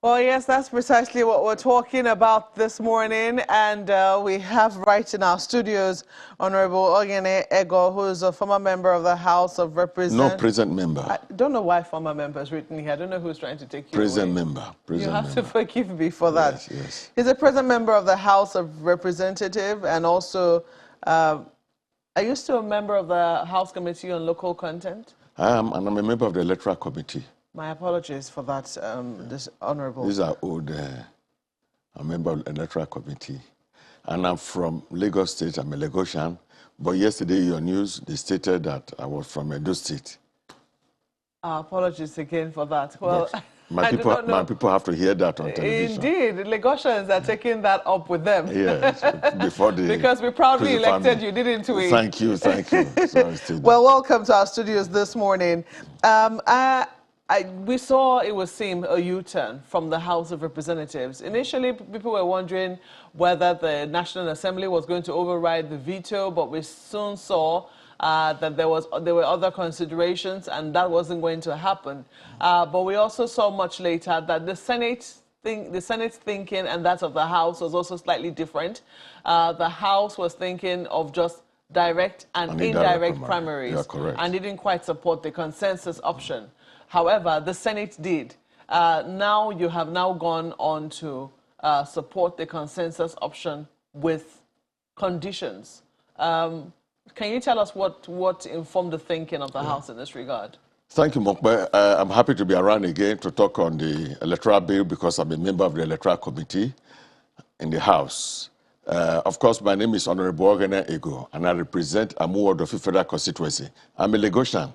Well, yes, that's precisely what we're talking about this morning. And we have right in our studios Honorable Ogene Ego, who is a former member of the House of Representatives. No, present member. I don't know why former member is written here. I don't know who's trying to take you present away. member. Present you have member. to forgive me for that. Yes, yes. He's a present member of the House of Representatives, and also, are you still a member of the House Committee on Local Content? I am, and I'm a member of the Electoral Committee. My apologies for that, this honorable. These are old. I'm a member of the Electoral Committee. And I'm from Lagos State. I'm a Lagosian. But yesterday, your news, they stated that I was from Edo State. Apologies again for that. Well, my people have to hear that on television. Indeed, the Lagosians are taking that up with them. Yes, before the because we proudly elected you, didn't we? Thank you, thank you. Well, welcome to our studios this morning. We saw, it would seem, a U-turn from the House of Representatives. Initially, people were wondering whether the National Assembly was going to override the veto, but we soon saw that there were other considerations, and that wasn't going to happen. But we also saw much later that the Senate's thinking and that of the House was also slightly different. The House was thinking of just direct and indirect primaries, and didn't quite support the consensus option. However, the Senate did. Now you have now gone on to support the consensus option with conditions. Can you tell us what informed the thinking of the House in this regard? Thank you, Mokbe. I'm happy to be around again to talk on the electoral bill because I'm a member of the Electoral Committee in the House. Of course, my name is Honorable Ogene Ego, and I represent Amuwodofi Federal Constituency. I'm a Lagosian.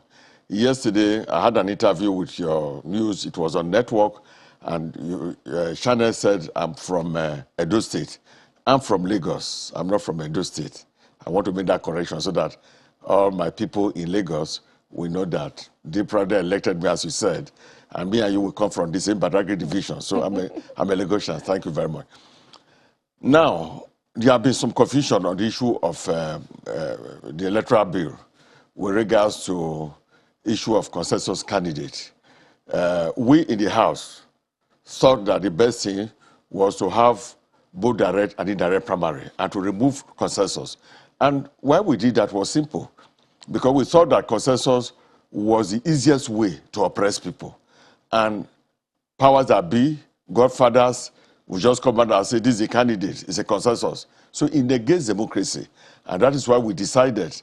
Yesterday, I had an interview with your news. It was on network, and Channel said I'm from Edo State. I'm from Lagos. I'm not from Edo State. I want to make that correction so that all my people in Lagos will know that they probably elected me, as you said, and me and you will come from the same Badagry division. So I'm a Lagosian. Thank you very much. Now, there have been some confusion on the issue of the electoral bill with regards to issue of consensus candidate. We in the House thought that the best thing was to have both direct and indirect primary and to remove consensus. And why we did that was simple, because we thought that consensus was the easiest way to oppress people. And powers that be, godfathers, will just come out and say, this is a candidate, it's a consensus. So it negates democracy. And that is why we decided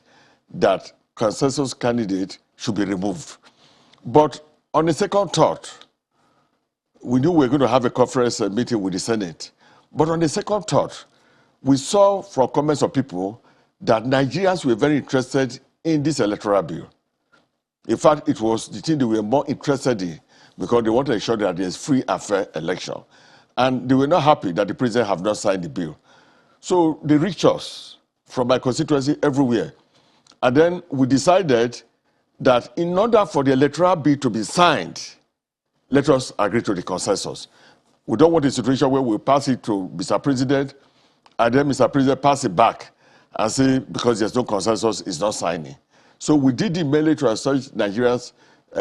that consensus candidate should be removed. But on the second thought, we knew we were going to have a conference meeting with the Senate. But on the second thought, we saw from comments of people that Nigerians were very interested in this electoral bill. In fact, it was the thing they were more interested in because they wanted to ensure that there's free and fair election. And they were not happy that the president have not signed the bill. So they reached us from my constituency everywhere. And then we decided that in order for the electoral bill to be signed, let us agree to the consensus. We don't want a situation where we pass it to Mr. President, and then Mr. President pass it back and say, because there's no consensus, it's not signing. So we did it mainly to assuage Nigerians'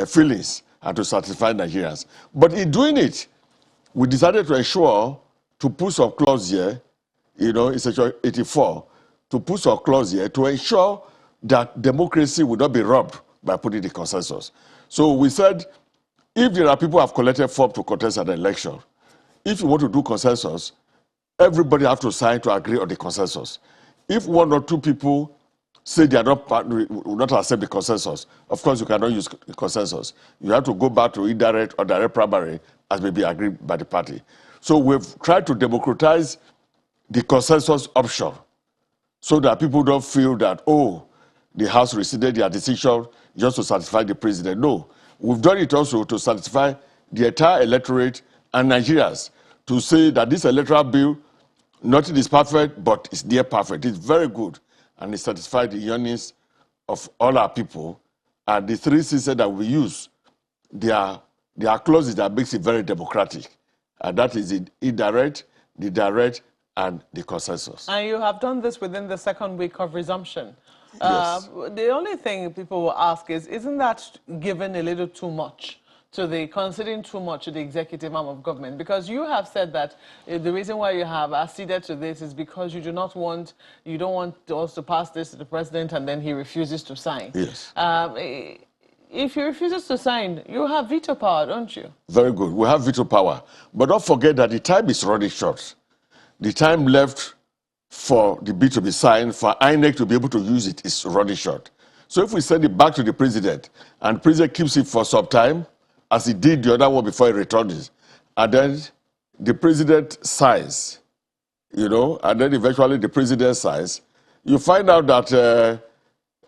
feelings and to satisfy Nigerians. But in doing it, we decided to ensure to put some clause here, in Section 84, to put some clause here to ensure that democracy would not be robbed by putting the consensus. So we said, if there are people who have collected form to contest an election, if you want to do consensus, everybody have to sign to agree on the consensus. If one or two people say they are will not accept the consensus, of course you cannot use the consensus. You have to go back to indirect or direct primary as may be agreed by the party. So we've tried to democratize the consensus option so that people don't feel that, oh, the House rescinded their decision just to satisfy the president. No, we've done it also to satisfy the entire electorate and Nigerians to say that this electoral bill, nothing is perfect, but it's near perfect. It's very good, and it satisfies the yearnings of all our people. And the three systems that we use, they are clauses that makes it very democratic. And that is the indirect, the direct, and the consensus. And you have done this within the second week of resumption. Yes. The only thing people will ask is, isn't that given a little too much to the conceding too much to the executive arm of government? Because you have said that the reason why you have acceded to this is because you don't want us to pass this to the president and then he refuses to sign. Yes. If he refuses to sign, you have veto power, don't you? Very good. We have veto power. But don't forget that the time is running short. The time left for the bill to be signed, for INEC to be able to use it, is running short. So if we send it back to the president, and the president keeps it for some time, as he did the other one before he returned it, and then the president signs, you know, and then eventually the president signs, you find out that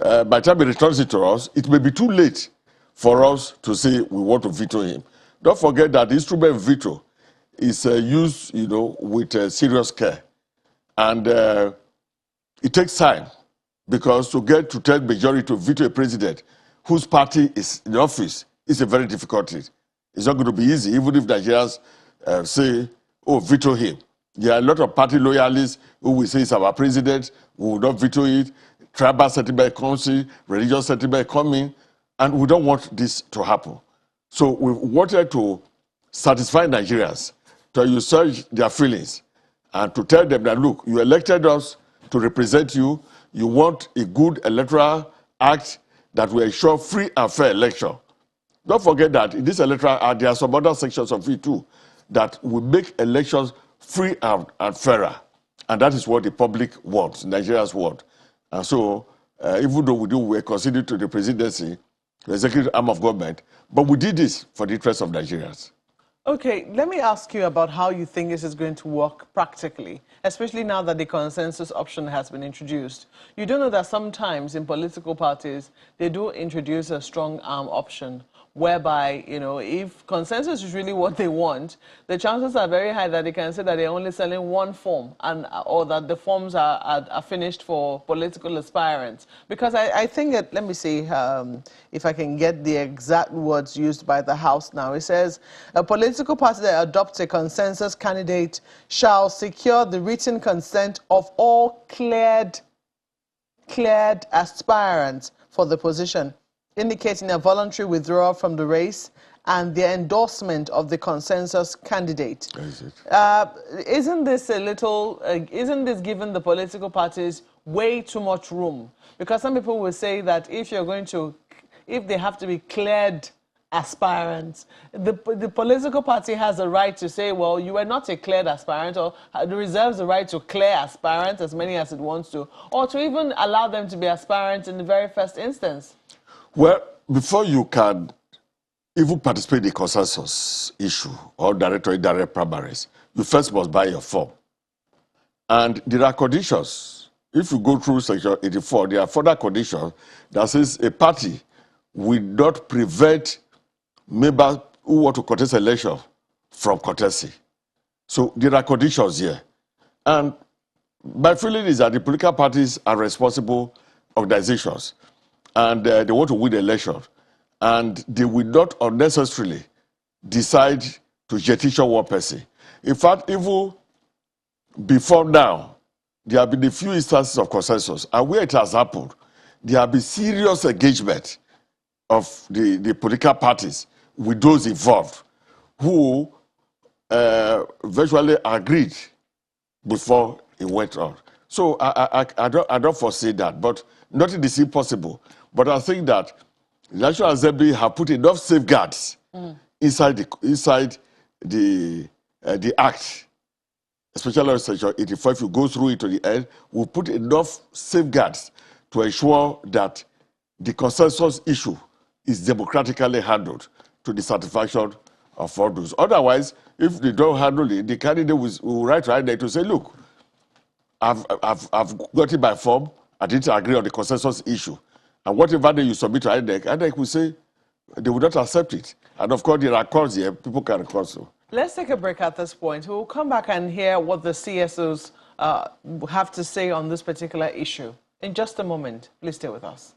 by the time he returns it to us, it may be too late for us to say we want to veto him. Don't forget that the instrument veto is used, you know, with serious care. And it takes time, because to get to 10 majority to veto a president whose party is in office is a very difficult thing. It's not going to be easy, even if Nigerians say, oh, veto him. There are a lot of party loyalists who will say it's our president, we will not veto it. Tribal sentiment comes in, religious sentiment coming, and we don't want this to happen. So we wanted to satisfy Nigerians, to assuage their feelings, and to tell them that, look, you elected us to represent you. You want a good electoral act that will ensure free and fair election. Don't forget that in this electoral act, there are some other sections of it too that will make elections free and fairer. And that is what the public wants, Nigerians want. And so, even though we're considered to the presidency, the executive arm of government, but we did this for the interest of Nigerians. Okay, let me ask you about how you think this is going to work practically, especially now that the consensus option has been introduced. You do know that sometimes in political parties, they do introduce a strong arm option, whereby, you know, if consensus is really what they want, the chances are very high that they can say that they're only selling one form, and or that the forms are finished for political aspirants. Because I think that, let me see if I can get the exact words used by the House now. It says, a political party that adopts a consensus candidate shall secure the written consent of all cleared aspirants for the position, indicating a voluntary withdrawal from the race and the endorsement of the consensus candidate. Isn't this a little, isn't this giving the political parties way too much room? Because some people will say that if they have to be cleared aspirants, the political party has a right to say, well, you are not a cleared aspirant, or reserves the right to clear aspirants, as many as it wants to, or to even allow them to be aspirants in the very first instance. Well, before you can even participate in the consensus issue or direct or indirect primaries, you first must buy your form. And there are conditions. If you go through Section 84, there are further conditions that says a party will not prevent members who want to contest election from contesting. So there are conditions here. And my feeling is that the political parties are responsible organizations, and they want to win the election, and they will not unnecessarily decide to jettison one person. In fact, even before now, there have been a few instances of consensus, and where it has happened, there have been serious engagement of the political parties with those involved who virtually agreed before it went on. So I don't foresee that, but nothing is impossible. But I think that the National Assembly have put enough safeguards inside the act, especially on Section 84. If you go through it to the end, we'll put enough safeguards to ensure that the consensus issue is democratically handled to the satisfaction of all those. Otherwise, if they don't handle it, the candidate will write right there to say, look, I've got it by form, I didn't agree on the consensus issue. And whatever day you submit to INEC will say they will not accept it. And of course, there are calls here, people can recall so. Let's take a break at this point. We'll come back and hear what the CSOs have to say on this particular issue. In just a moment, please stay with us.